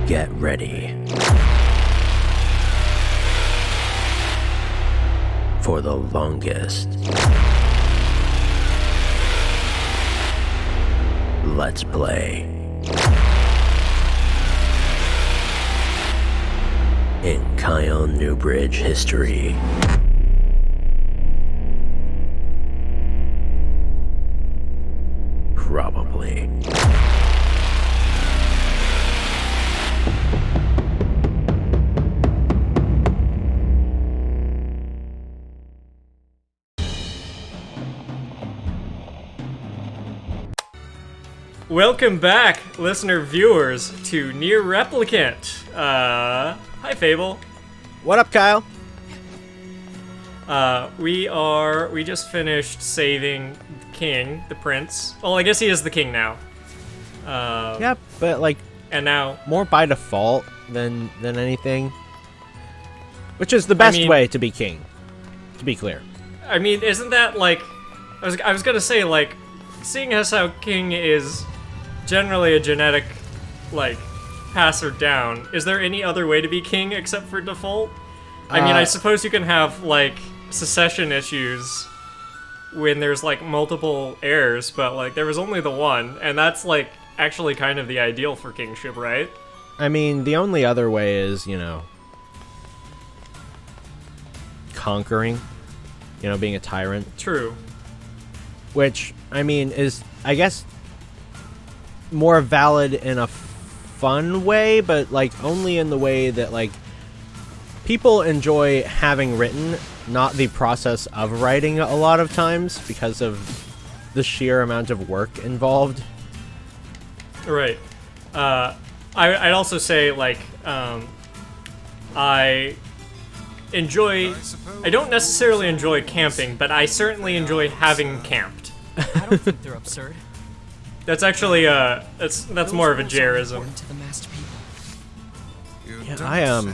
Get ready for the longest Let's Play in Kyle Newbridge history. Probably. Welcome back, listener viewers, to NieR Replicant. Hi Fable. What up, Kyle? We just finished saving King, the prince. Well, I guess he is the king now. Yeah, but like, and now more by default than anything. Which is the best way to be king, to be clear. I mean, isn't that like, I was gonna say, like, seeing as how king is generally a genetic, like, passer down, is there any other way to be king except for default? I mean, I suppose you can have, like, succession issues when there's, like, multiple heirs, but, like, there was only the one, and that's, like, actually kind of the ideal for kingship, right? I mean, the only other way is, you know, conquering, you know, being a tyrant. True. Which, I mean, is, I guess, more valid in a fun way, but, like, only in the way that, like, people enjoy having written, not the process of writing a lot of times, because of the sheer amount of work involved. Right. I'd also say, like, I don't necessarily enjoy camping, but I certainly enjoy having camped. I don't think they're absurd. That's actually, that's more of a Jarism. Yeah,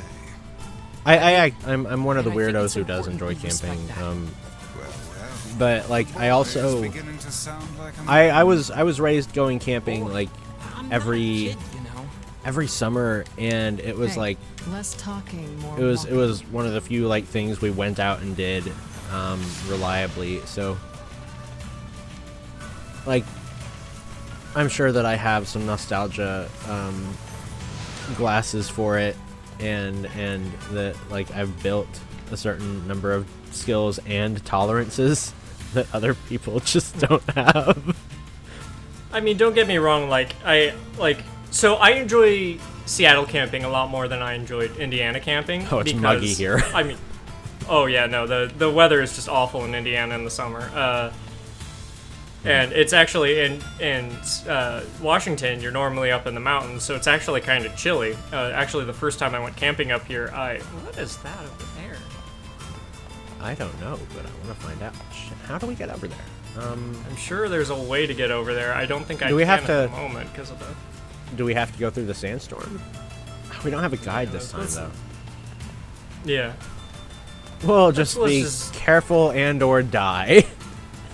I'm one of the weirdos who does enjoy camping. But like, I also, I was raised going camping like every summer, and it was like, less talking, more it was one of the few like things we went out and did reliably. So like, I'm sure that I have some nostalgia glasses for it, and that, like, I've built a certain number of skills and tolerances that other people just don't have. I mean, don't get me wrong, so I enjoy Seattle camping a lot more than I enjoyed Indiana camping. Oh, it's muggy here. I mean, oh yeah, no, the weather is just awful in Indiana in the summer. And it's actually in Washington, you're normally up in the mountains, so it's actually kind of chilly. Actually, the first time I went camping up here, what is that over there? I don't know, but I want to find out. Shit, how do we get over there? I'm sure there's a way to get over there. I don't think I can have at to, the moment because of the... Do we have to go through the sandstorm? We don't have a guide this time, though. Yeah. Well, just be careful and or die.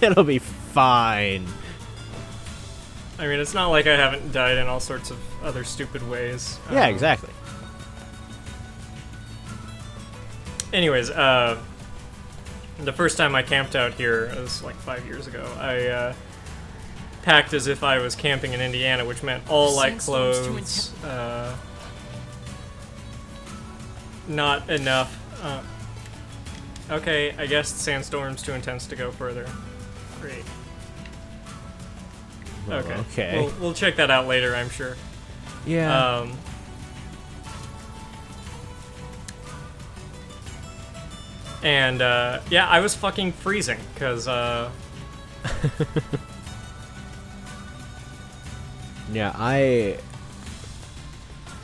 It'll be fine. I mean, it's not like I haven't died in all sorts of other stupid ways. Yeah, exactly. Anyways, the first time I camped out here, it was like 5 years ago, I packed as if I was camping in Indiana, which meant all light clothes, not enough. Okay, I guess sandstorm's too intense to go further. Great. Okay. Okay. We'll check that out later, I'm sure. Yeah. And yeah, I was fucking freezing because yeah,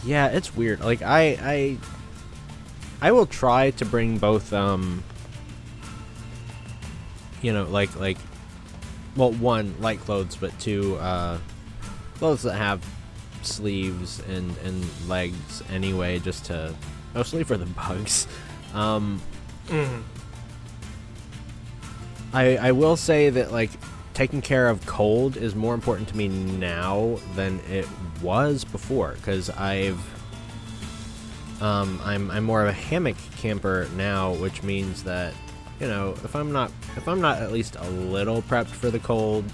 it's weird. Like, I will try to bring both you know, like well, one, light clothes, but two, clothes that have sleeves and legs anyway, just to, mostly for the bugs. I will say that, like, taking care of cold is more important to me now than it was before, because I've I'm more of a hammock camper now, which means that, you know, if I'm not at least a little prepped for the cold,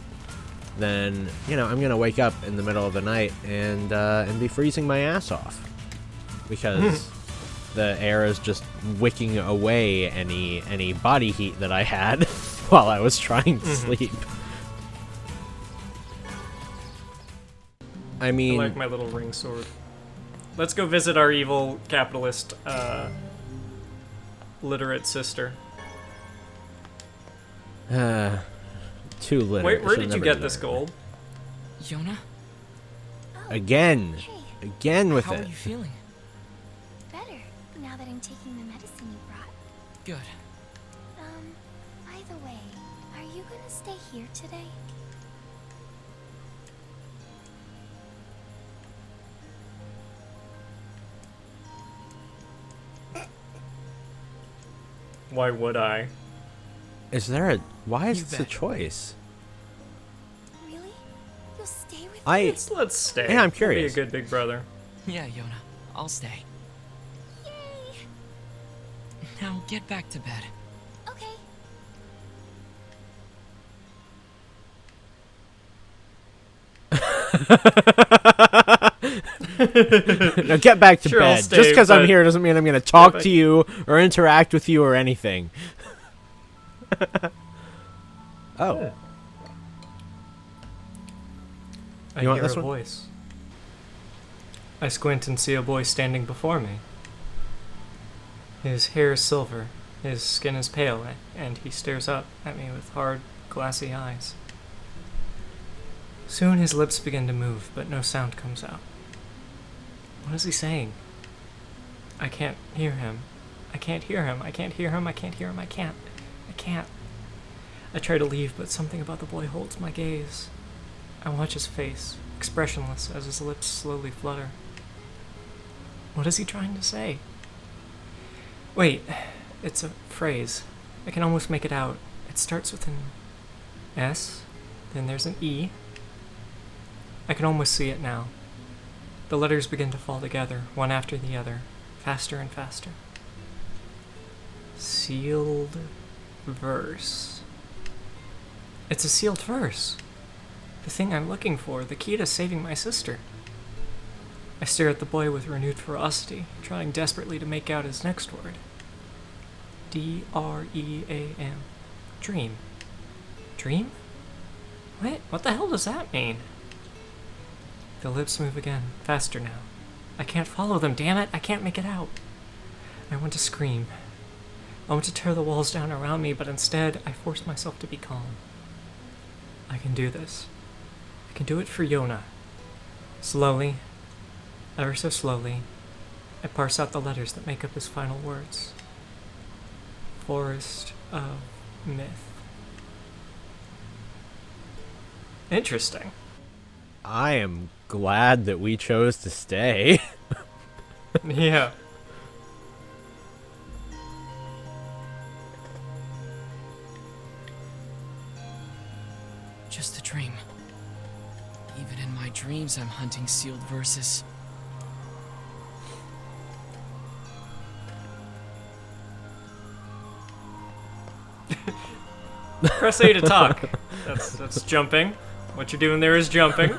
then, you know, I'm gonna wake up in the middle of the night and be freezing my ass off because the air is just wicking away any body heat that I had while I was trying to sleep. I mean, I like my little ring sword. Let's go visit our evil capitalist, literate sister. too literate. Wait, where did you get this gold? Yona? Again. Hey, Again with How it. are you feeling? better now that I'm taking the medicine you brought. Good. By the way, are you gonna stay here today? Why would I? Is there a... Why is You this a bet. choice? Really? You'll stay with me? Let's stay. Yeah, I'm We'll curious. Be a good big brother. Yeah, Yona. I'll stay. Yay! Now get back to bed. Okay. Now get back to Sure, I'll bed. stay, Just because I'm but- here doesn't mean I'm going to talk but- to you or interact with you or anything. Oh. I You want hear this a one? voice. I squint and see a boy standing before me. His hair is silver, his skin is pale, and he stares up at me with hard, glassy eyes. Soon his lips begin to move, but no sound comes out. What is he saying? I can't hear him. I can't hear him. I can't hear him. I can't hear him. I can't. I can't. I try to leave, but something about the boy holds my gaze. I watch his face, expressionless as his lips slowly flutter. What is he trying to say? Wait, it's a phrase. I can almost make it out. It starts with an S, then there's an E. I can almost see it now. The letters begin to fall together, one after the other, faster and faster. Sealed verse. It's a sealed verse. The thing I'm looking for, the key to saving my sister. I stare at the boy with renewed ferocity, trying desperately to make out his next word. D-R-E-A-M. Dream. Dream? What the hell does that mean? The lips move again, faster now. I can't follow them, damn it! I can't make it out. I want to scream. I want to tear the walls down around me, but instead, I force myself to be calm. I can do this. I can do it for Yona. Slowly, ever so slowly, I parse out the letters that make up his final words. Forest of Myth. Interesting. I am glad that we chose to stay. Yeah. Just a dream. Even in my dreams, I'm hunting sealed verses. Press A to talk. That's jumping. What you're doing there is jumping.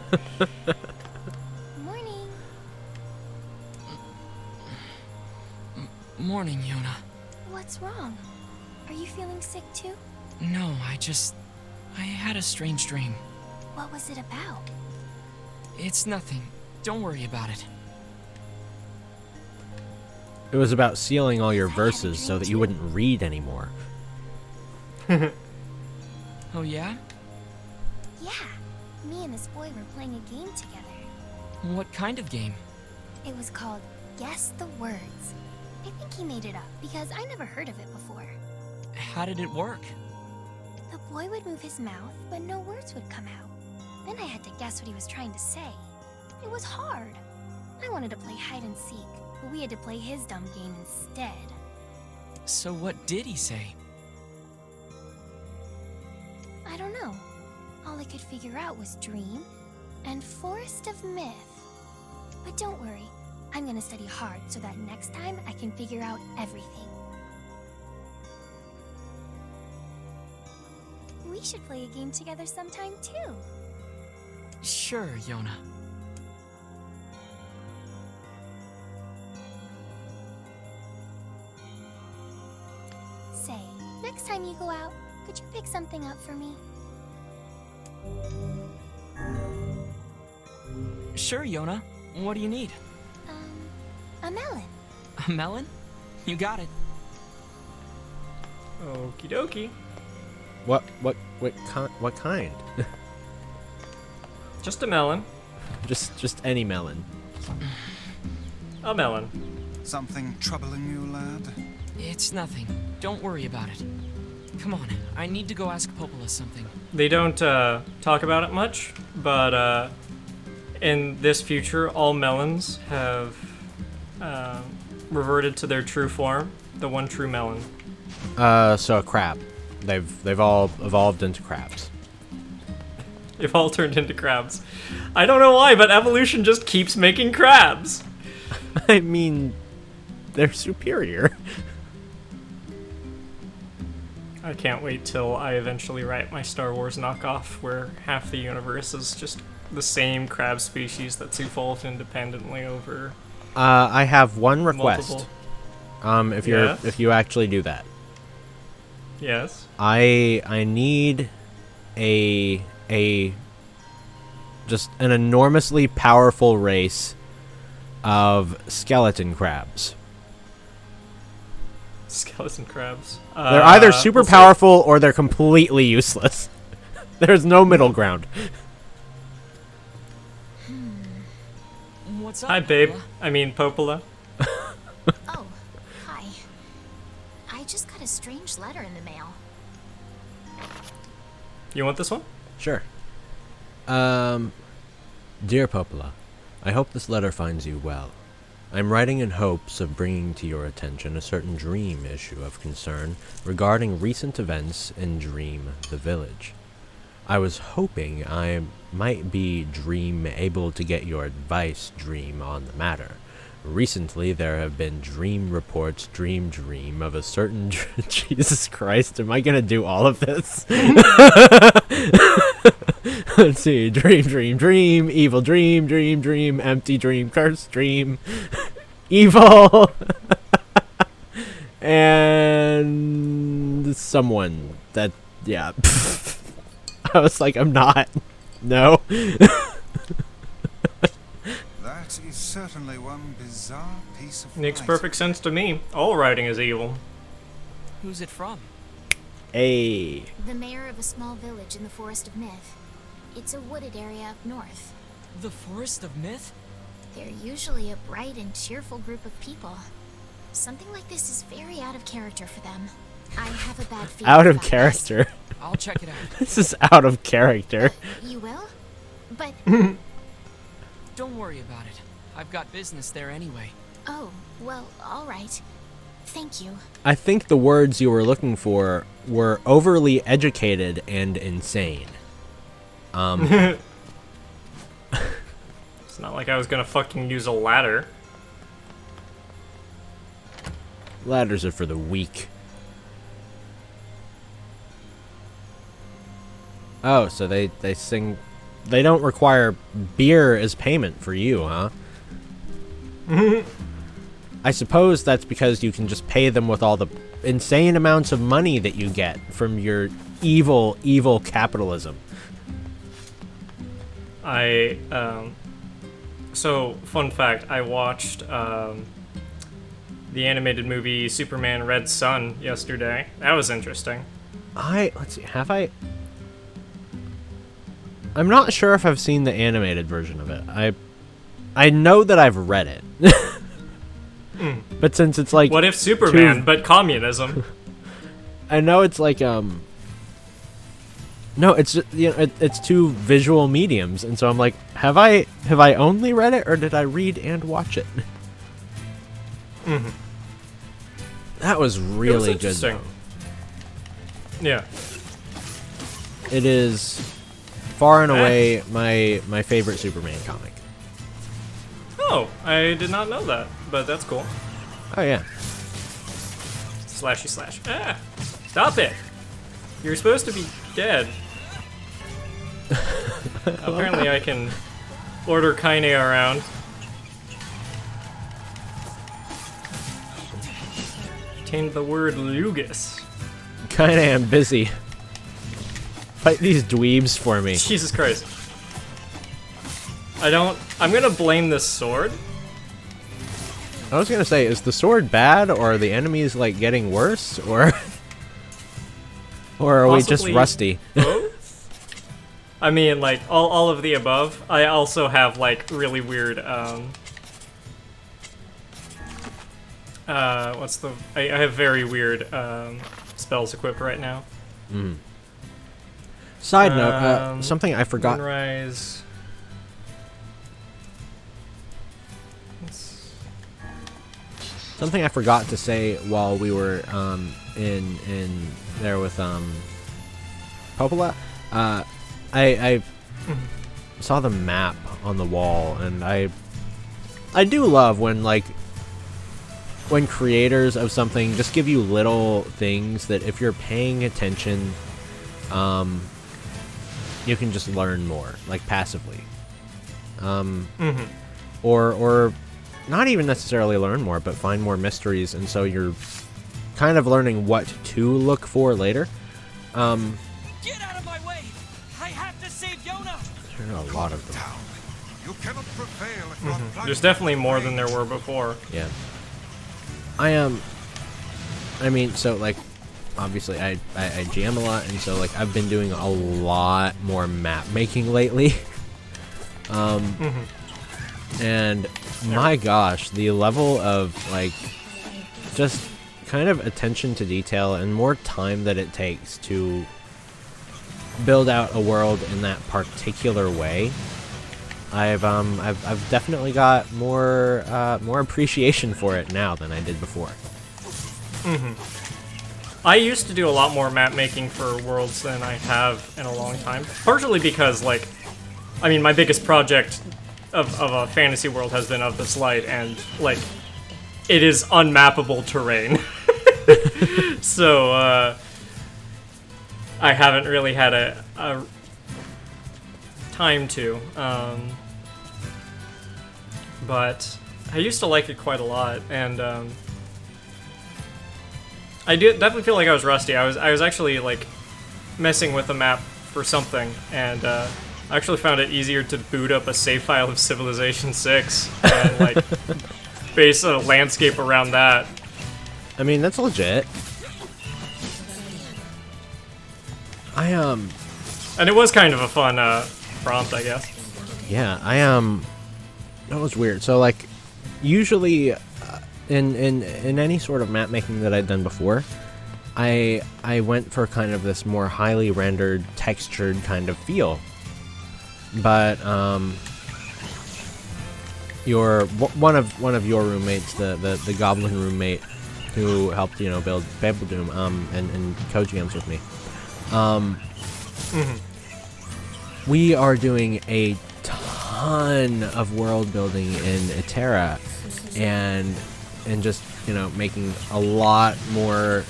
Morning. Morning, Yona. What's wrong? Are you feeling sick too? No, I had a strange dream. What was it about? It's nothing. Don't worry about it. It was about sealing all your I had a verses so dream that you too. wouldn't read anymore. Oh, yeah? Yeah. Me and this boy were playing a game together. What kind of game? It was called Guess the Words. I think he made it up because I never heard of it before. How did it work? The boy would move his mouth, but no words would come out. Then I had to guess what he was trying to say. It was hard. I wanted to play hide and seek, but we had to play his dumb game instead. So what did he say? I don't know. All I could figure out was dream and forest of myth. But don't worry, I'm gonna study hard so that next time I can figure out everything. We should play a game together sometime too. Sure, Yona. Say, next time you go out, could you pick something up for me? Sure, Yona. What do you need? A melon. A melon? You got it. Okie dokie. What kind? Just a melon. just any melon. A melon. Something troubling you, lad? It's nothing. Don't worry about it. Come on, I need to go ask Popola something. They don't talk about it much, but in this future, all melons have reverted to their true form, the one true melon. So a crab. They've all evolved into crabs. They've all turned into crabs. I don't know why, but evolution just keeps making crabs. I mean, they're superior. I can't wait till I eventually write my Star Wars knockoff where half the universe is just the same crab species that's evolved independently over I have one request. multiple. If you actually do that, Yes. I need a just an enormously powerful race of skeleton crabs. Skeleton crabs. They're either super we'll see. powerful or they're completely useless. There's no middle ground. What's up, Hi, babe. Popola? I mean, Popola. Oh, hi. I just got a strange letter in the mail. You want this one? Sure. Dear Popola, I hope this letter finds you well. I'm writing in hopes of bringing to your attention a certain dream issue of concern regarding recent events in Dream the Village. I was hoping I might be able to get your advice, Dream, on the matter. Recently, there have been dream reports, dream of a certain... Jesus Christ, am I gonna do all of this? Let's see, dream, evil dream, empty dream, cursed dream, evil, and someone that, yeah. I was like, I'm not. No. That is certainly one bizarre piece of Makes writing. perfect sense to me. All writing is evil. Who's it from? Hey. The mayor of a small village in the Forest of Myth. It's a wooded area up north. The Forest of Myth? They're usually a bright and cheerful group of people. Something like this is very out of character for them. I have a bad feeling Out of about character. I'll check it out. This is out of character. this. You will? But, Don't worry about it. I've got business there anyway. oh, well, alright. Thank you. I think the words you were looking for were overly educated and insane. It's not like I was gonna fucking use a ladder. Ladders are for the weak. Oh, so they sing... They don't require beer as payment for you, huh? I suppose that's because you can just pay them with all the insane amounts of money that you get from your evil, evil capitalism. So, fun fact, I watched, the animated movie Superman Red Sun yesterday. That was interesting. Let's see, have I... I'm not sure if I've seen the animated version of it. I know that I've read it. But since it's like... What if Superman, but communism? I know it's like, no, it's just, you know, it's two visual mediums, and so I'm like, have I only read it, or did I read and watch it? Mm-hmm. That was really good, interesting. though. Yeah. It is far and away my favorite Superman comic. Oh, I did not know that, but that's cool. Oh yeah. Slashy slash. Ah! Stop it! You're supposed to be dead. Apparently I can order Kaine around. Obtained the word Lugus. Kinda am busy. Fight these dweebs for me. Jesus Christ. I'm gonna blame this sword. I was gonna say, is the sword bad, or are the enemies like getting worse, or or are we just Possibly rusty? Both? I mean, like, all of the above. I also have, like, really weird, I have very weird, spells equipped right now. Side note, something I forgot. Moonrise. Something I forgot to say while we were in there with Popola. I saw the map on the wall, and I do love when when creators of something just give you little things that if you're paying attention, you can just learn more, like passively. Or not even necessarily learn more, but find more mysteries, and so you're kind of learning what to look for later. Get out of my way! I have to save Yona! There are a lot of them. You cannot prevail if you are blind. There's definitely more than there were before. Yeah. I mean, so like, obviously I jam a lot, and so like I've been doing a lot more map making lately. And my gosh, the level of like just kind of attention to detail and more time that it takes to build out a world in that particular way, I've definitely got more appreciation for it now than I did before. I used to do a lot more map making for worlds than I have in a long time. Partially because, like, I mean, my biggest project of a fantasy world has been Of This Light, and, like, it is unmappable terrain. So, I haven't really had a time to. But I used to like it quite a lot, and I do definitely feel like I was rusty. I was actually like messing with the map for something, and I actually found it easier to boot up a save file of Civilization 6 and like base a landscape around that. I mean, that's legit. And it was kind of a fun prompt, I guess. Yeah, that was weird. So like, usually in any sort of map making that I'd done before, I went for kind of this more highly rendered, textured kind of feel. But one of your roommates, the goblin roommate, who helped build Babel Doom and co-GMs with me, we are doing a ton of world building in Iterra, and just making a lot more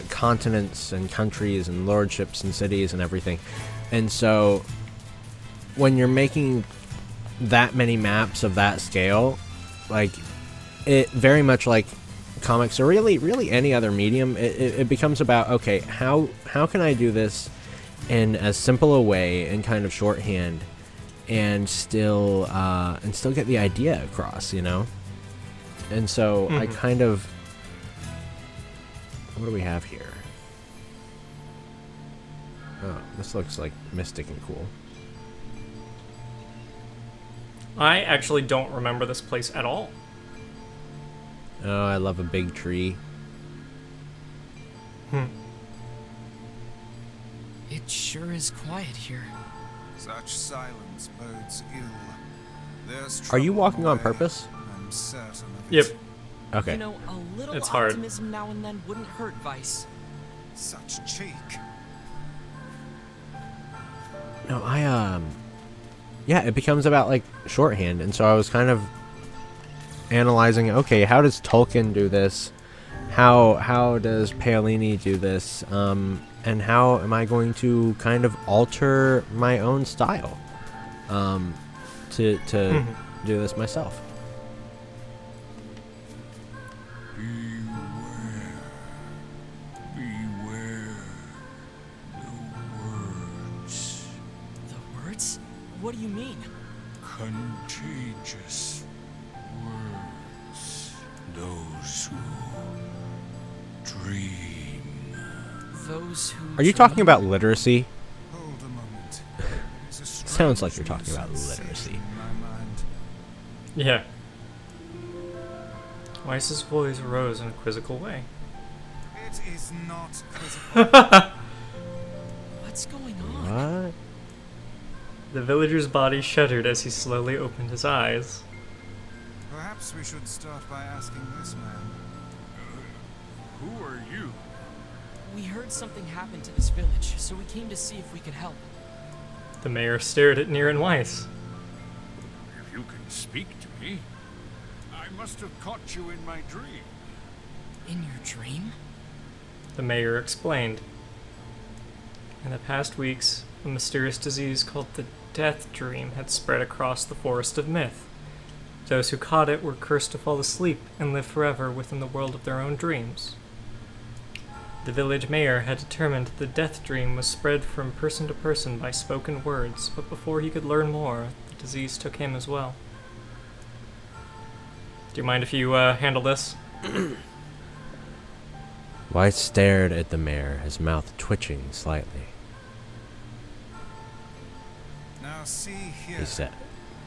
continents and countries and lordships and cities and everything. And so when you're making that many maps of that scale, like, it very much like comics or really any other medium, it becomes about, okay, how can I do this in as simple a way and kind of shorthand and still get the idea across, And so I kind of, what do we have here? Oh, this looks like mystic and cool. I actually don't remember this place at all. Oh, I love a big tree. It sure is quiet here. Such silence bodes ill. There's Are you trouble walking on away. purpose? I'm certain of Yep. it. Okay. You know, a little It's hard. optimism now and then wouldn't hurt, Vice. Such cheek. No, yeah, it becomes about like shorthand. And so I was kind of analyzing, okay, how does Tolkien do this? How does Paolini do this? And how am I going to kind of alter my own style to do this myself? Beware the words. The words? What do you mean? Contagious words. Those who dream. Those who. Are you talking about literacy? Hold a moment. There's a Sounds like you're strange talking about sensation literacy. in my mind. Yeah. Weiss's voice rose in a quizzical way. It is not quizzical. What's going on? What? The villager's body shuddered as he slowly opened his eyes. Perhaps we should start by asking this man. Who are you? We heard something happened to this village, so we came to see if we could help. The mayor stared at NieR and Weiss. If you can speak to me, I must have caught you in my dream. In your dream? The mayor explained. In the past weeks, a mysterious disease called the Death Dream had spread across the Forest of Myth. Those who caught it were cursed to fall asleep and live forever within the world of their own dreams. The village mayor had determined the Death Dream was spread from person to person by spoken words, but before he could learn more, the disease took him as well. Do you mind if you handle this? Weiss stared at the mayor, his mouth twitching slightly. Now see here. He said,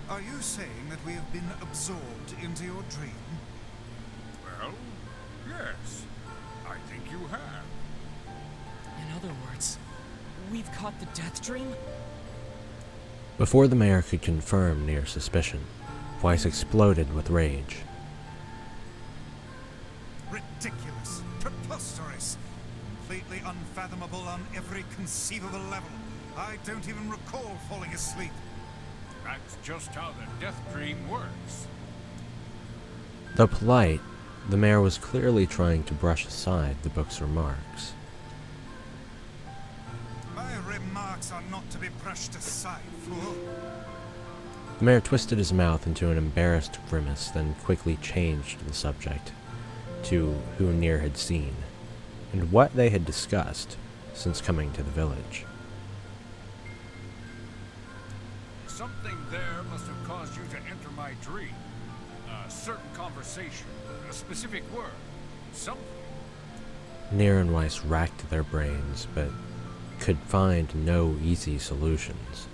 Are you saying that we have been absorbed into your dream? Well, yes. I think you have. In other words, we've caught the death dream? Before the mayor could confirm NieR's suspicion, Weiss exploded with rage. Ridiculous. Preposterous. Completely unfathomable on every conceivable level. I don't even recall falling asleep. That's just how the death dream works. Though polite, the mayor was clearly trying to brush aside the book's remarks. My remarks are not to be brushed aside, fool. The mayor twisted his mouth into an embarrassed grimace, then quickly changed the subject to who NieR had seen, and what they had discussed since coming to the village. Something there must have caused you to enter my dream. A certain conversation, a specific word, something. NieR and Weiss racked their brains, but could find no easy solutions.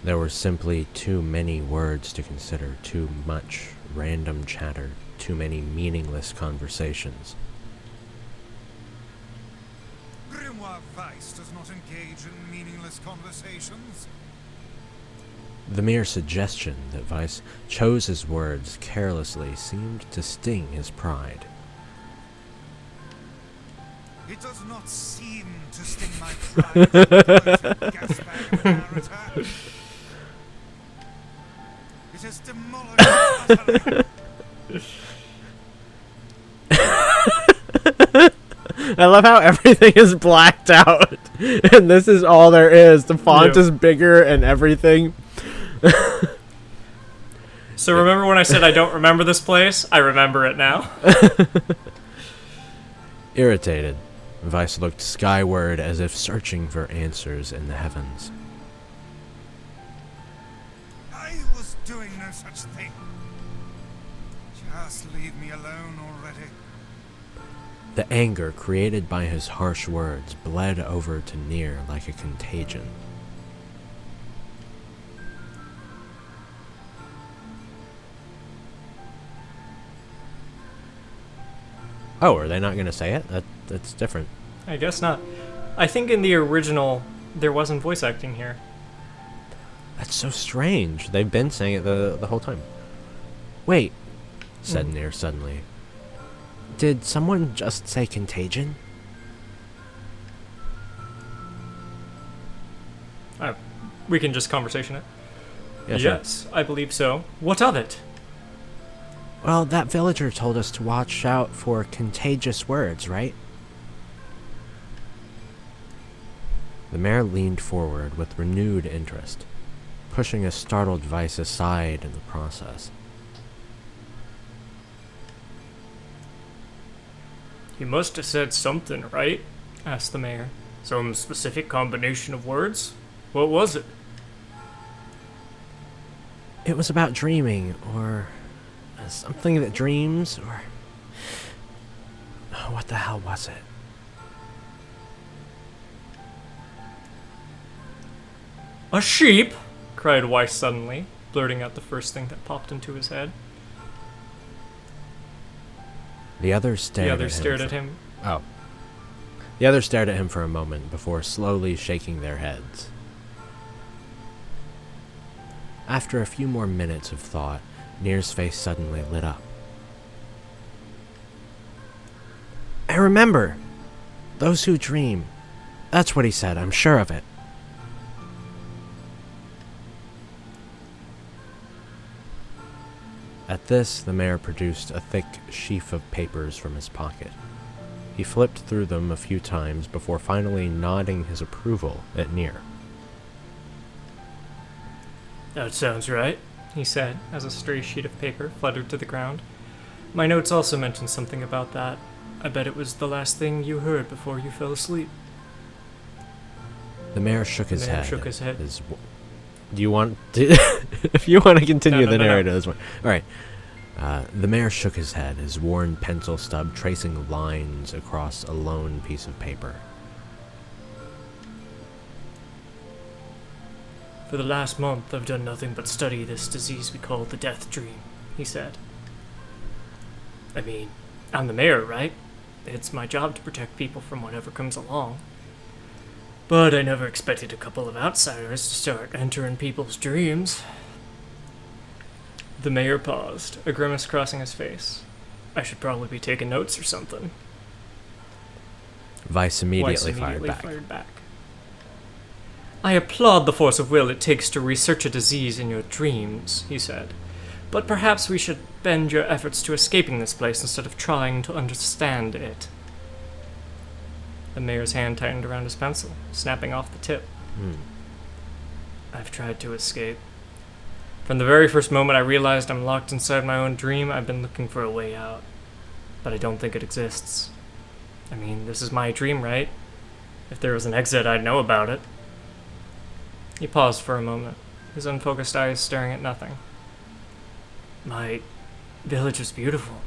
There were simply too many words to consider, too much random chatter, too many meaningless conversations. Grimoire Weiss does not engage in meaningless conversations. The mere suggestion that Weiss chose his words carelessly seemed to sting his pride. It does not seem to sting my pride. Gasbag narrator. It has demolished utterly. I love how everything is blacked out, and this is all there is. The font is bigger and everything. So remember when I said I don't remember this place? I remember it now. Irritated, Weiss looked skyward as if searching for answers in the heavens. I was doing no such thing. Just leave me alone already. The anger created by his harsh words bled over to NieR like a contagion. Oh, are they not going to say it? That's different. I guess not. I think in the original, there wasn't voice acting here. That's so strange. They've been saying it the whole time. Wait, said NieR suddenly. Did someone just say contagion? We can just conversation it. Yeah, sure. Yes, I believe so. What of it? Well, that villager told us to watch out for contagious words, right? The mayor leaned forward with renewed interest, pushing a startled Vice aside in the process. You must have said something, right? Asked the mayor. Some specific combination of words? What was it? It was about dreaming, or something that dreams, or... Oh, what the hell was it? A sheep? Cried Weiss suddenly, blurting out the first thing that popped into his head. The others stared at him. Oh. The others stared at him for a moment before slowly shaking their heads. After a few more minutes of thought, NieR's face suddenly lit up. I remember! Those who dream. That's what he said, I'm sure of it. At this, the mayor produced a thick sheaf of papers from his pocket. He flipped through them a few times before finally nodding his approval at NieR. That sounds right, he said, as a stray sheet of paper fluttered to the ground. My notes also mentioned something about that. I bet it was the last thing you heard before you fell asleep. The mayor shook his head. Do you want to... if you want to continue the narrative this one. Alright. The mayor shook his head, his worn pencil stub tracing lines across a lone piece of paper. For the last month, I've done nothing but study this disease we call the death dream, he said. I mean, I'm the mayor, right? It's my job to protect people from whatever comes along. But I never expected a couple of outsiders to start entering people's dreams. The mayor paused, a grimace crossing his face. I should probably be taking notes or something. Weiss immediately fired back. I applaud the force of will it takes to research a disease in your dreams, he said. But perhaps we should bend your efforts to escaping this place instead of trying to understand it. The mayor's hand tightened around his pencil, snapping off the tip. I've tried to escape. From the very first moment I realized I'm locked inside my own dream, I've been looking for a way out. But I don't think it exists. I mean, this is my dream, right? If there was an exit, I'd know about it. He paused for a moment, his unfocused eyes staring at nothing. My village was beautiful,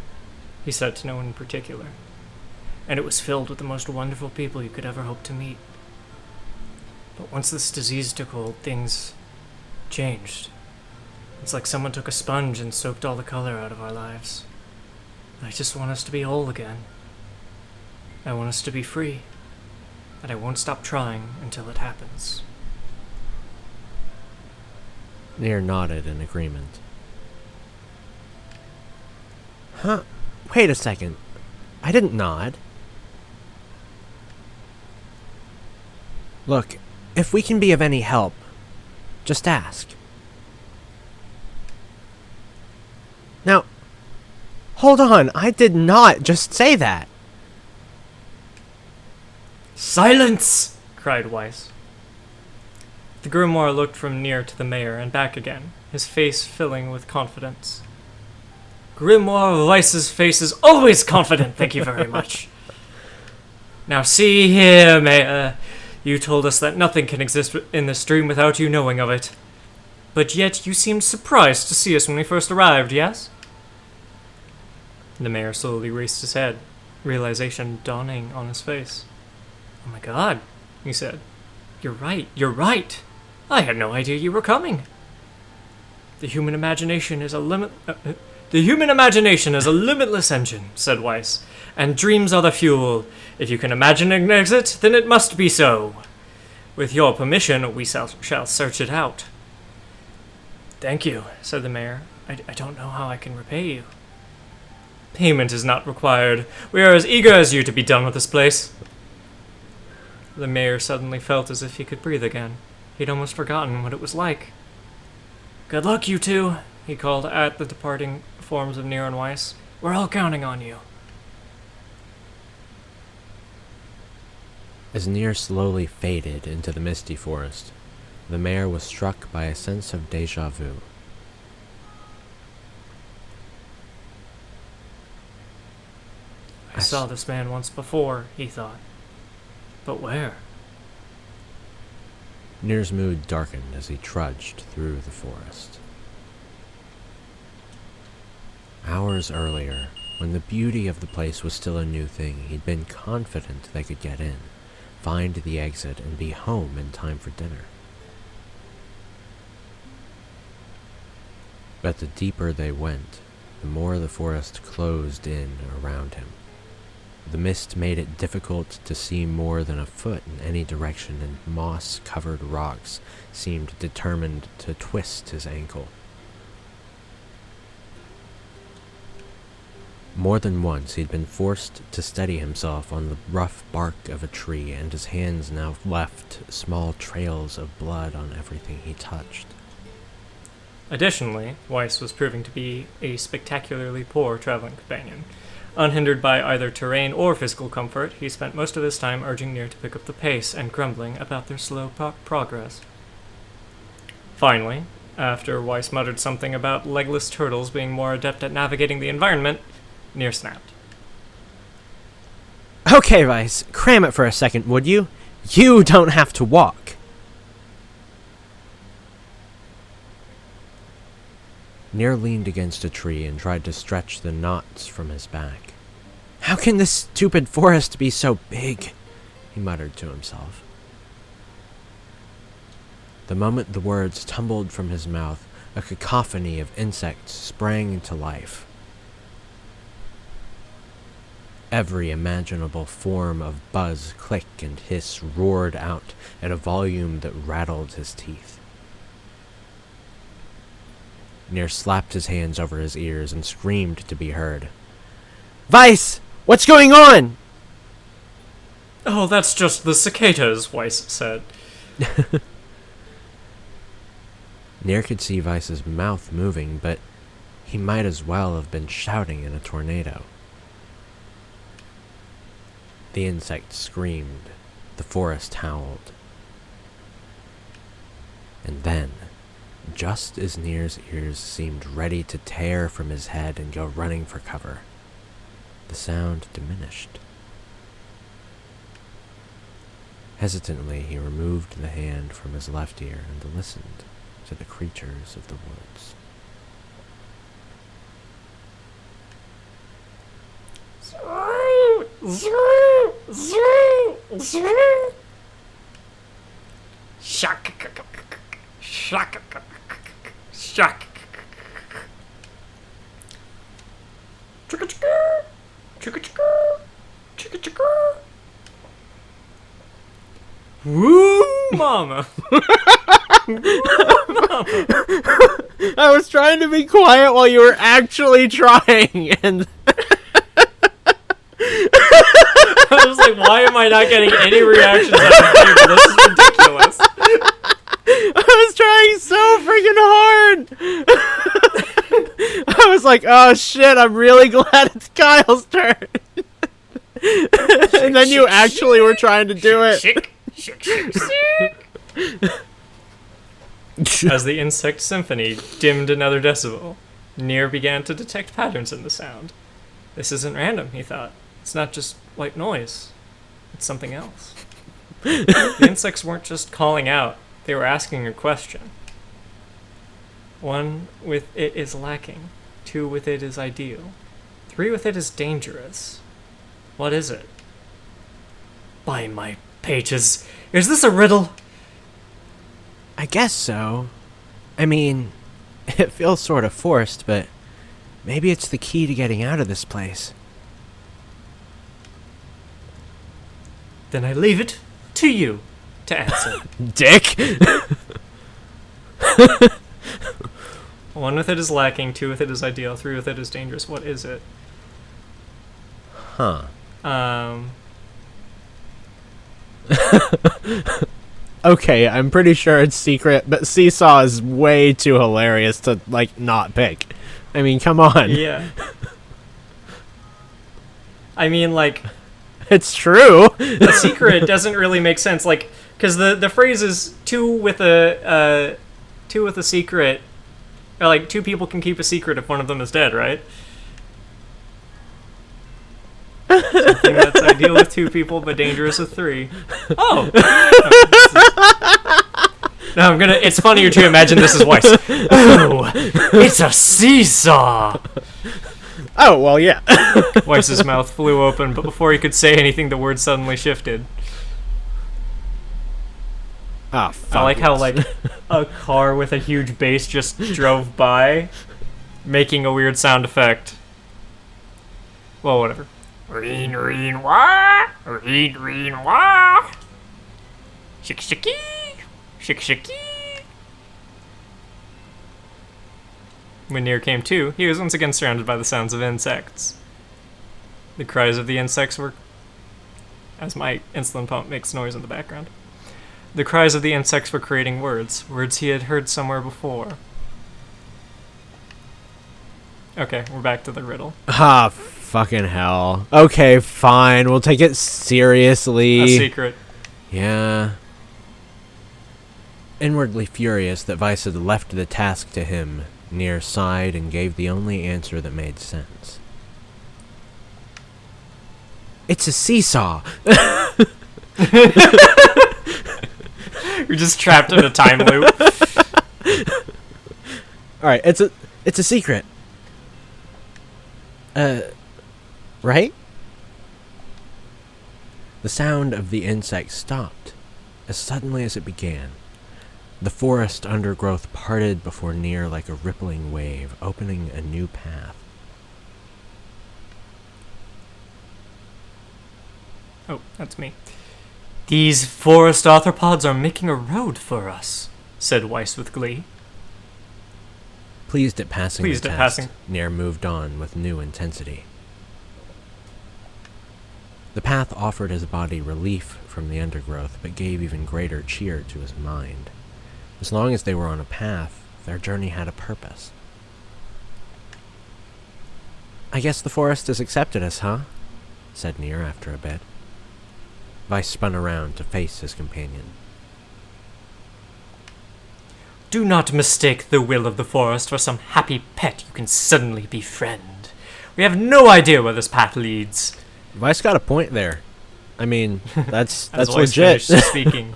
he said to no one in particular. And it was filled with the most wonderful people you could ever hope to meet. But once this disease took hold, things changed. It's like someone took a sponge and soaked all the color out of our lives. I just want us to be whole again. I want us to be free. And I won't stop trying until it happens. NieR nodded in agreement. Huh? Wait a second. I didn't nod. Look, if we can be of any help, just ask. Now, hold on, I did not just say that. Silence! Cried Weiss. The grimoire looked from NieR to the mayor and back again, his face filling with confidence. Grimoire Weiss's face is always confident, thank you very much. Now see here, Mayor. You told us that nothing can exist in this dream without you knowing of it. But yet you seemed surprised to see us when we first arrived, yes? The mayor slowly raised his head, realization dawning on his face. Oh my god, he said. You're right. I had no idea you were coming. The human imagination is a limitless engine, said Weiss, and dreams are the fuel. If you can imagine an exit, then it must be so. With your permission, we shall search it out. Thank you, said the mayor. I don't know how I can repay you. Payment is not required. We are as eager as you to be done with this place. The mayor suddenly felt as if he could breathe again. He'd almost forgotten what it was like. Good luck, you two, he called at the departing forms of NieR and Weiss. We're all counting on you. As NieR slowly faded into the misty forest, the mayor was struck by a sense of déjà vu. I saw this man once before, he thought. But where? NieR's mood darkened as he trudged through the forest. Hours earlier, when the beauty of the place was still a new thing, he'd been confident they could get in, find the exit, and be home in time for dinner. But the deeper they went, the more the forest closed in around him. The mist made it difficult to see more than a foot in any direction, and moss-covered rocks seemed determined to twist his ankle. More than once he'd been forced to steady himself on the rough bark of a tree, and his hands now left small trails of blood on everything he touched. Additionally, Weiss was proving to be a spectacularly poor traveling companion. Unhindered by either terrain or physical comfort, he spent most of his time urging NieR to pick up the pace and grumbling about their slow progress. Finally, after Weiss muttered something about legless turtles being more adept at navigating the environment, NieR snapped. Okay, Weiss, cram it for a second, would you? You don't have to walk. NieR leaned against a tree and tried to stretch the knots from his back. How can this stupid forest be so big? He muttered to himself. The moment the words tumbled from his mouth, a cacophony of insects sprang to life. Every imaginable form of buzz, click, and hiss roared out at a volume that rattled his teeth. NieR slapped his hands over his ears and screamed to be heard. Weiss! What's going on? Oh, that's just the cicadas, Weiss said. NieR could see Weiss's mouth moving, but he might as well have been shouting in a tornado. The insect screamed. The forest howled. And then, just as NieR's ears seemed ready to tear from his head and go running for cover, the sound diminished. Hesitantly, he removed the hand from his left ear and listened to the creatures of the woods. Woo, mama. I was trying to be quiet while you were actually trying, and I was like, why am I not getting any reactions out of people? This is ridiculous. I was trying so freaking hard. I was like, oh shit, I'm really glad it's Kyle's turn. And then you actually were trying to do it. As the insect symphony dimmed another decibel, NieR began to detect patterns in the sound. This isn't random, he thought. It's not just white noise. It's something else. The insects weren't just calling out. They were asking a question. 1 with it is lacking. 2 with it is ideal. 3 with it is dangerous. What is it? By my pages, is this a riddle? I guess so. I mean, it feels sort of forced, but maybe it's the key to getting out of this place. Then I leave it to you to answer. Dick! 1 with it is lacking, 2 with it is ideal, 3 with it is dangerous. What is it? Huh. Okay, I'm pretty sure it's secret, but Seesaw is way too hilarious to, like, not pick. I mean, come on. Yeah. I mean, like, It's true. a secret doesn't really make sense, like, because the phrase is two with a secret, or like two people can keep a secret if one of them is dead, right? Something that's ideal with two people but dangerous with three. Oh. No, it's funnier to imagine this is Weiss. Oh, it's a seesaw. Oh, well, yeah. Weiss's mouth flew open, but before he could say anything, the word suddenly shifted. Ah, fuck. I like how, like, a car with a huge bass just drove by, making a weird sound effect. Well, whatever. Reen, reen, wah! Reen, reen, wah! Shik, shiki! Shik, shiki! When NieR came to, he was once again surrounded by the sounds of insects. The cries of the insects were... as my insulin pump makes noise in the background. The cries of the insects were creating words he had heard somewhere before. Okay, we're back to the riddle. Ah, fucking hell. Okay, fine. We'll take it seriously. A secret. Yeah. Inwardly furious that Weiss had left the task to him, NieR sighed and gave the only answer that made sense. It's a seesaw. You're just trapped in a time loop. Alright, it's a secret. Right? The sound of the insect stopped as suddenly as it began. The forest undergrowth parted before NieR like a rippling wave, opening a new path. Oh, that's me. These forest arthropods are making a road for us, said Weiss with glee. Pleased at passing Pleased the at test, passing. NieR moved on with new intensity. The path offered his body relief from the undergrowth, but gave even greater cheer to his mind. As long as they were on a path, their journey had a purpose. I guess the forest has accepted us, huh? Said NieR after a bit. Weiss spun around to face his companion. Do not mistake the will of the forest for some happy pet you can suddenly befriend. We have no idea where this path leads. Weiss got a point there. I mean, that's As Weiss legit. finished speaking.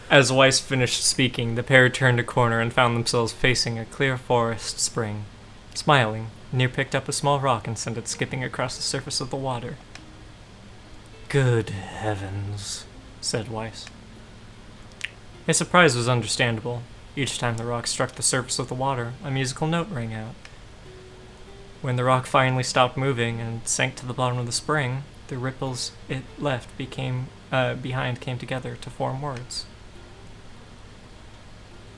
As Weiss finished speaking, the pair turned a corner and found themselves facing a clear forest spring. Smiling, NieR picked up a small rock and sent it skipping across the surface of the water. Good heavens, said Weiss. His surprise was understandable. Each time the rock struck the surface of the water, a musical note rang out. When the rock finally stopped moving and sank to the bottom of the spring, the ripples it left behind came together to form words.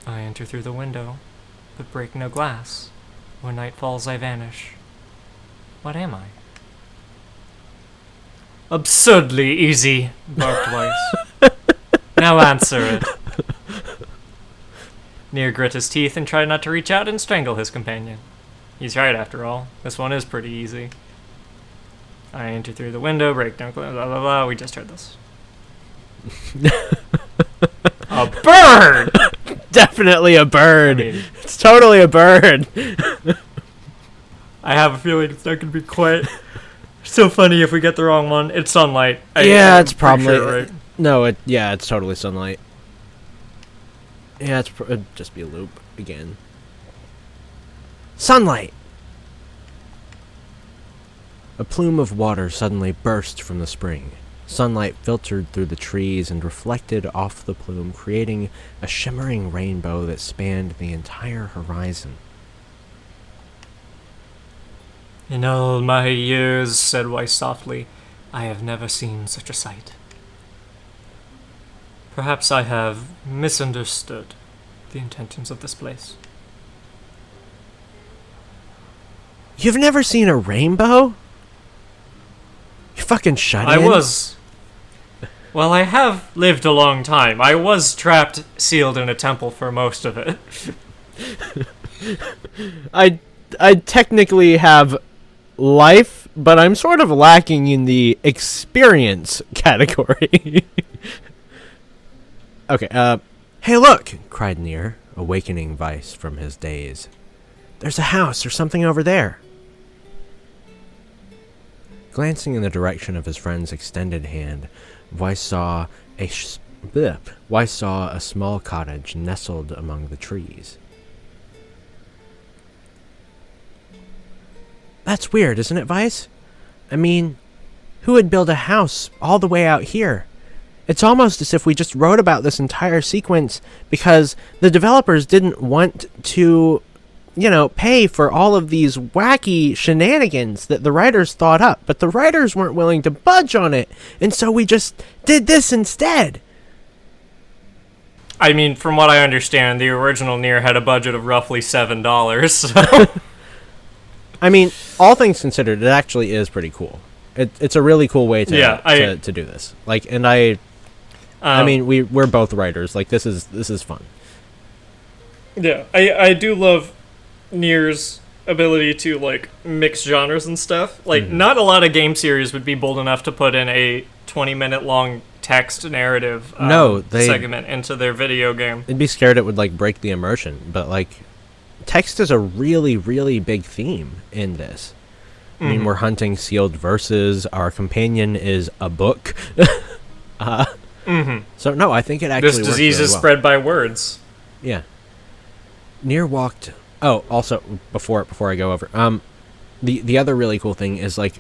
I enter through the window, but break no glass. When night falls, I vanish. What am I? Absurdly easy, barked Weiss. Now answer it. NieR grit his teeth and tried not to reach out and strangle his companion. He's right, after all. This one is pretty easy. I enter through the window, break no glass, blah blah blah. We just heard this. A bird! Definitely a bird. I mean, It's totally a bird. I have a feeling it's not going to be quite so funny if we get the wrong one. It's sunlight. Yeah, I'm it's pretty probably sure, right? no. It's totally sunlight. Yeah, it'd just be a loop again. Sunlight. A plume of water suddenly burst from the spring. Sunlight filtered through the trees and reflected off the plume, creating a shimmering rainbow that spanned the entire horizon. In all my years, said Weiss softly, I have never seen such a sight. Perhaps I have misunderstood the intentions of this place. You've never seen a rainbow? You fucking shut in? I was Well, I have lived a long time. I was trapped, sealed in a temple for most of it. I technically have life, but I'm sort of lacking in the experience category. Okay, hey look, cried NieR, awakening Weiss from his daze. There's a house or something over there. Glancing in the direction of his friend's extended hand, Weiss saw a small cottage nestled among the trees. That's weird, isn't it, Weiss? I mean, who would build a house all the way out here? It's almost as if we just wrote about this entire sequence because the developers didn't want to, pay for all of these wacky shenanigans that the writers thought up, but the writers weren't willing to budge on it, and so we just did this instead. I mean, from what I understand, the original NieR had a budget of roughly $7, so... I mean, all things considered, it actually is pretty cool. It's a really cool way to do this. Like, and I mean, we're both writers. Like, this is fun. Yeah, I do love NieR's ability to, like, mix genres and stuff. Like, not a lot of game series would be bold enough to put in a 20-minute long text narrative segment into their video game. They'd be scared it would, like, break the immersion, but, like, text is a really, really big theme in this. I mean, we're hunting sealed verses. Our companion is a book. So, no, I think it actually works. This disease is spread by words. Yeah. NieR walked... Oh, also, before I go over... the other really cool thing is, like,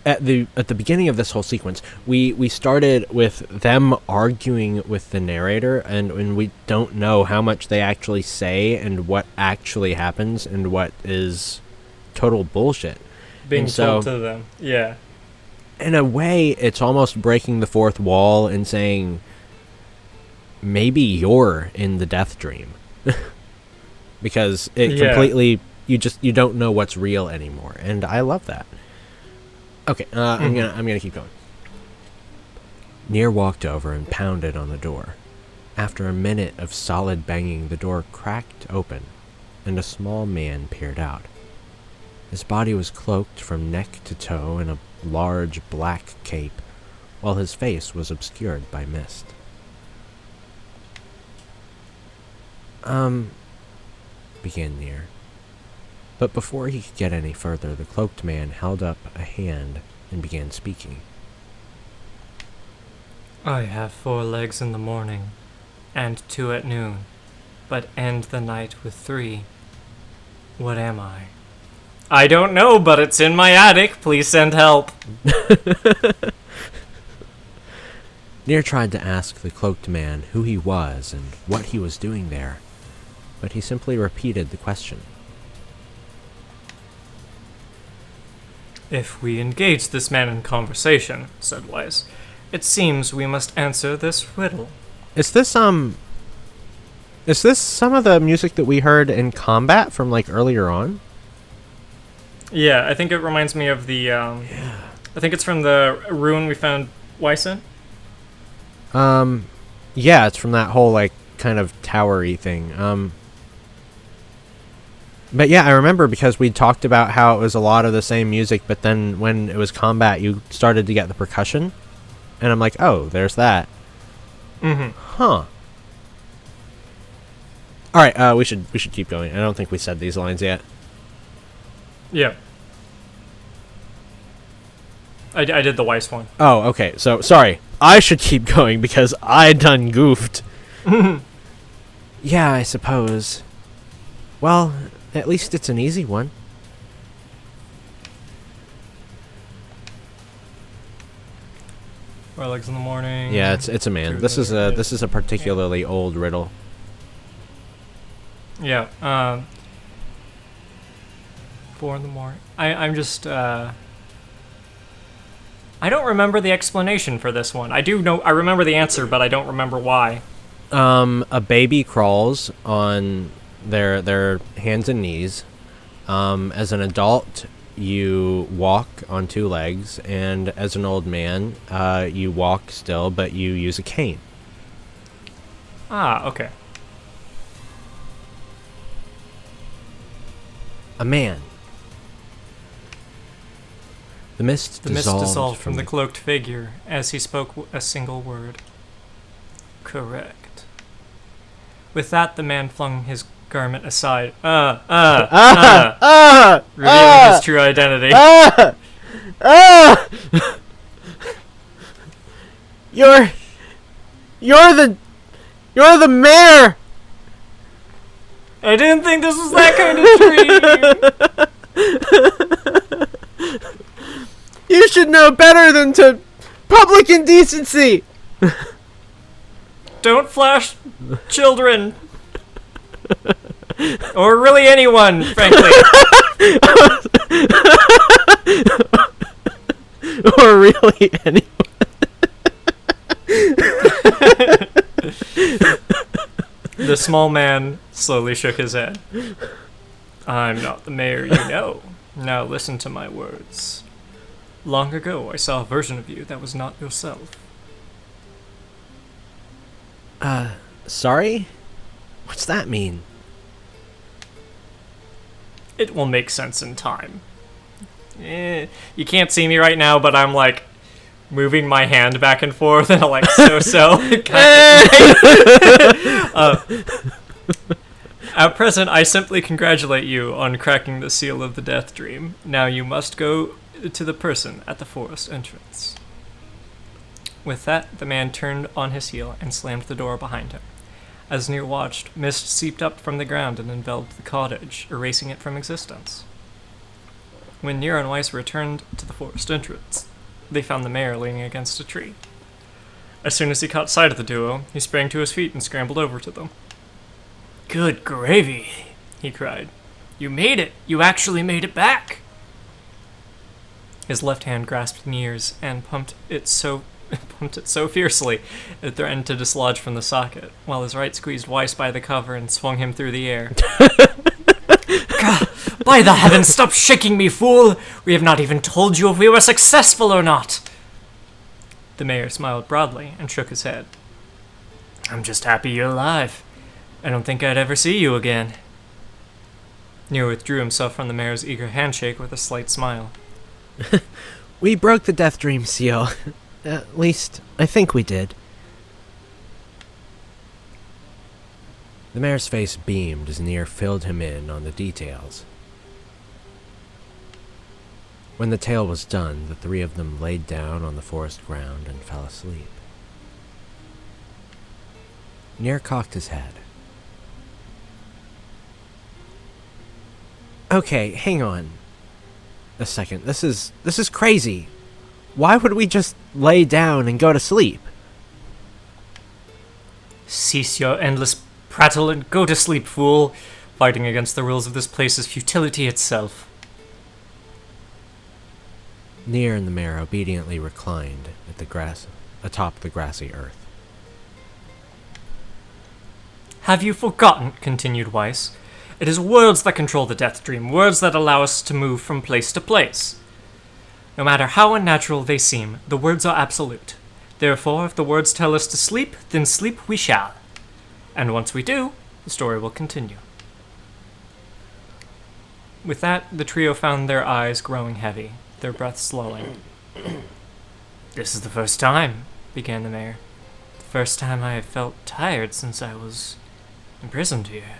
at the beginning of this whole sequence, we started with them arguing with the narrator, and we don't know how much they actually say and what actually happens and what is total bullshit. Being told to them, yeah. In a way, it's almost breaking the fourth wall and saying, maybe you're in the death dream. Because it completely, you don't know what's real anymore, and I love that. Okay, I'm gonna keep going. NieR walked over and pounded on the door. After a minute of solid banging, the door cracked open, and a small man peered out. His body was cloaked from neck to toe in a large black cape, while his face was obscured by mist. Began NieR. But before he could get any further, the cloaked man held up a hand and began speaking. I have 4 legs in the morning, and 2 at noon, but end the night with 3. What am I? I don't know, but it's in my attic. Please send help. NieR tried to ask the cloaked man who he was and what he was doing there, but he simply repeated the question. If we engage this man in conversation, said Weiss, it seems we must answer this riddle. Is this some of the music that we heard in combat from, like, earlier on? Yeah, I think it reminds me of the, I think it's from the ruin we found Weiss in. Yeah, it's from that whole, like, kind of towery thing. But yeah, I remember because we talked about how it was a lot of the same music, but then when it was combat, you started to get the percussion, and I'm like, oh, there's that. Huh. All right, we should keep going. I don't think we said these lines yet. Yeah. I did the Weiss one. Oh, okay. So sorry, I should keep going because I done goofed. Yeah, I suppose. Well, at least it's an easy one. 4 legs in the morning. Yeah, it's a man. This is a particularly old riddle. Yeah. 4 in the morning. I'm just I don't remember the explanation for this one. I remember the answer, but I don't remember why. A baby crawls on their hands and knees. As an adult, you walk on two legs, and as an old man, you walk still, but you use a cane. Ah, okay. A man. The mist The mist dissolved, dissolved from the cloaked figure as he spoke a single word. Correct. With that, the man flung his garment aside, revealing his true identity. You're the mayor. I didn't think this was that kind of dream. You should know better than to public indecency. Don't flash children. Or really anyone, frankly. Or really anyone. The small man slowly shook his head. I'm not the mayor you know. Now listen to my words. Long ago, I saw a version of you that was not yourself. Sorry? What's that mean? It will make sense in time. You can't see me right now, but I'm like moving my hand back and forth and like so. At present, I simply congratulate you on cracking the seal of the death dream. Now you must go to the person at the forest entrance. With that, the man turned on his heel and slammed the door behind him. As NieR watched, mist seeped up from the ground and enveloped the cottage, erasing it from existence. When NieR and Weiss returned to the forest entrance, they found the mayor leaning against a tree. As soon as he caught sight of the duo, he sprang to his feet and scrambled over to them. "Good gravy," he cried. "You made it! You actually made it back!" His left hand grasped NieR's and pumped it so fiercely it threatened to dislodge from the socket, while his right squeezed Weiss by the cover and swung him through the air. "By the heavens, stop shaking me, fool! We have not even told you if we were successful or not!" The mayor smiled broadly and shook his head. "I'm just happy you're alive. I don't think I'd ever see you again." NieR withdrew himself from the mayor's eager handshake with a slight smile. We broke the death dream seal. At least, I think we did. The mayor's face beamed as NieR filled him in on the details. When the tale was done, the three of them laid down on the forest ground and fell asleep. NieR cocked his head. Okay, hang on a second. This is crazy. Why would we just lay down and go to sleep? "Cease your endless prattle and go to sleep, fool. Fighting against the rules of this place is futility itself." NieR and the mayor obediently reclined at the grass atop the grassy earth. "Have you forgotten," continued Weiss, "it is words that control the death dream, words that allow us to move from place to place. No matter how unnatural they seem, the words are absolute. Therefore, if the words tell us to sleep, then sleep we shall. And once we do, the story will continue." With that, the trio found their eyes growing heavy, their breath slowing. "This is the first time," began the mayor. "The first time I have felt tired since I was imprisoned here."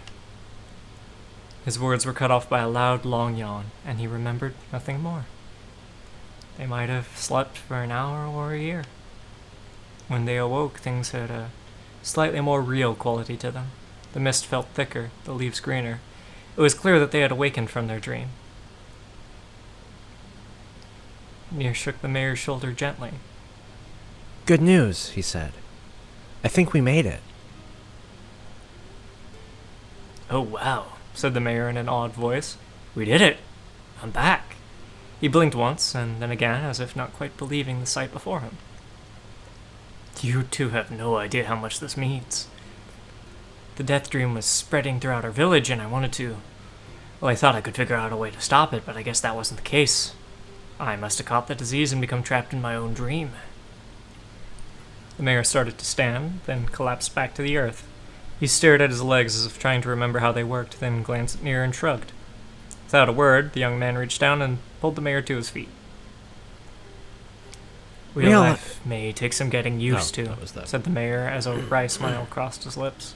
His words were cut off by a loud, long yawn, and he remembered nothing more. They might have slept for an hour or a year. When they awoke, things had a slightly more real quality to them. The mist felt thicker, the leaves greener. It was clear that they had awakened from their dream. NieR shook the mayor's shoulder gently. Good news, he said. I think we made it. "Oh, wow," said the mayor in an awed voice. "We did it. I'm back." He blinked once, and then again, as if not quite believing the sight before him. "You two have no idea how much this means. The death dream was spreading throughout our village, and I wanted to Well, I thought I could figure out a way to stop it, but I guess that wasn't the case. I must have caught the disease and become trapped in my own dream. The mayor started to stand, then collapsed back to the earth. He stared at his legs as if trying to remember how they worked, then glanced at NieR and shrugged. Without a word, the young man reached down and pulled the mayor to his feet. Real life may take some getting used to, said the mayor as a wry smile crossed his lips.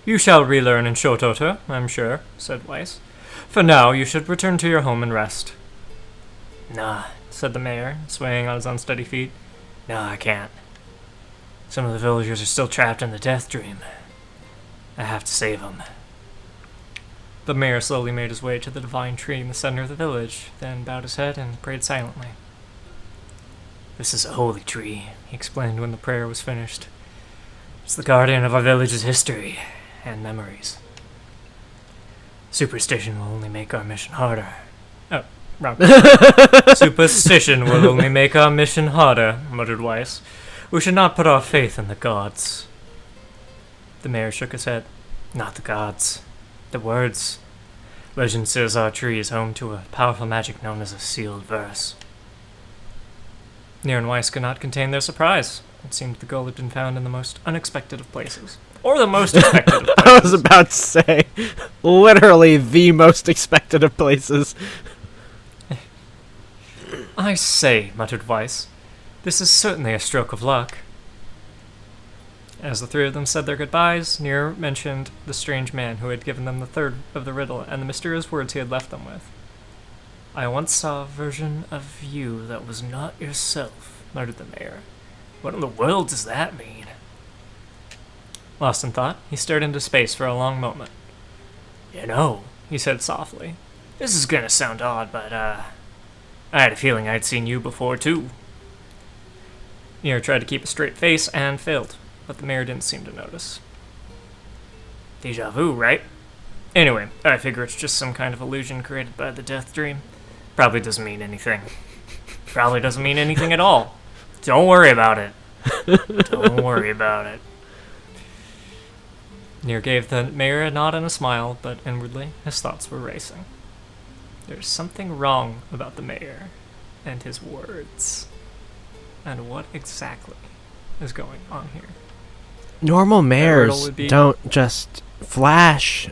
You shall relearn in short order, I'm sure, said Weiss. For now, you should return to your home and rest. Nah, said the mayor, swaying on his unsteady feet. No, I can't. Some of the villagers are still trapped in the death dream. I have to save them. The mayor slowly made his way to the divine tree in the center of the village, then bowed his head and prayed silently. This is a holy tree, he explained when the prayer was finished. It's the guardian of our village's history and memories. Superstition will only make our mission harder. Oh, wrong. Superstition will only make our mission harder, muttered Weiss. We should not put our faith in the gods. The mayor shook his head. Not the gods. The words. Legend says our tree is home to a powerful magic known as a sealed verse. NieR and Weiss could not contain their surprise. It seemed the goal had been found in the most unexpected of places. Or the most expected of places. I was about to say, literally the most expected of places. I say, muttered Weiss, this is certainly a stroke of luck. As the three of them said their goodbyes, NieR mentioned the strange man who had given them the third of the riddle and the mysterious words he had left them with. I once saw a version of you that was not yourself, muttered the mayor. What in the world does that mean? Lost in thought, he stared into space for a long moment. You know, he said softly, this is gonna sound odd, but, I had a feeling I'd seen you before, too. NieR tried to keep a straight face and failed, but the mayor didn't seem to notice. Deja vu, right? Anyway, I figure it's just some kind of illusion created by the death dream. Probably doesn't mean anything. Probably doesn't mean anything at all. Don't worry about it. Don't worry about it. NieR gave the mayor a nod and a smile, but inwardly, his thoughts were racing. There's something wrong about the mayor and his words. And what exactly is going on here? Normal mayors don't just flash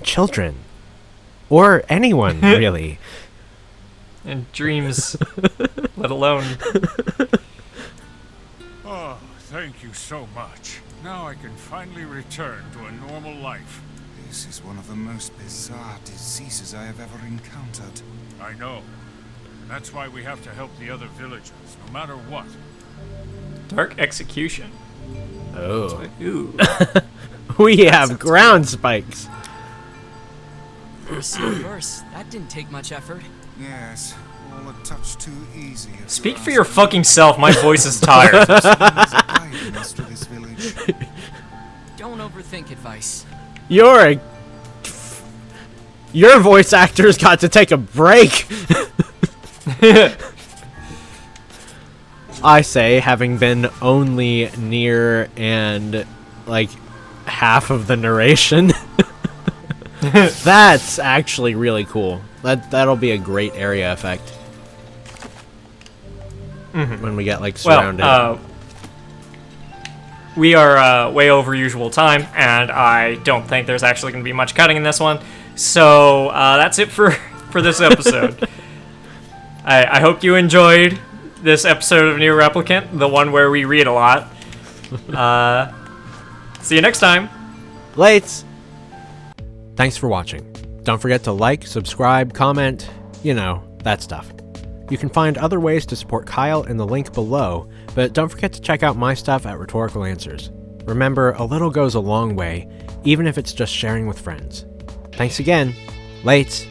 children. Or anyone, really. And dreams, let alone... Oh, thank you so much. Now I can finally return to a normal life. This is one of the most bizarre diseases I have ever encountered. I know. That's why we have to help the other villagers, no matter what. Dark execution. Oh. Ooh. We have ground spikes. For a sealed verse, that didn't take much effort. Yes, all a touch too easy. Speak for your fucking self, my voice is tired. Don't overthink advice. Your voice actor's got to take a break. I say, having been only NieR and like half of the narration. That's actually really cool. That'll be a great area effect. When we get like surrounded. Well, we are way over usual time, and I don't think there's actually going to be much cutting in this one. So that's it for this episode. I hope you enjoyed this episode of NieR Replicant, the one where we read a lot. See you next time. Lates. Thanks for watching. Don't forget to like, subscribe, comment, you know, that stuff. You can find other ways to support Kyle in the link below, but don't forget to check out my stuff at Rhetorical Answers. Remember, a little goes a long way, even if it's just sharing with friends. Thanks again. Lates.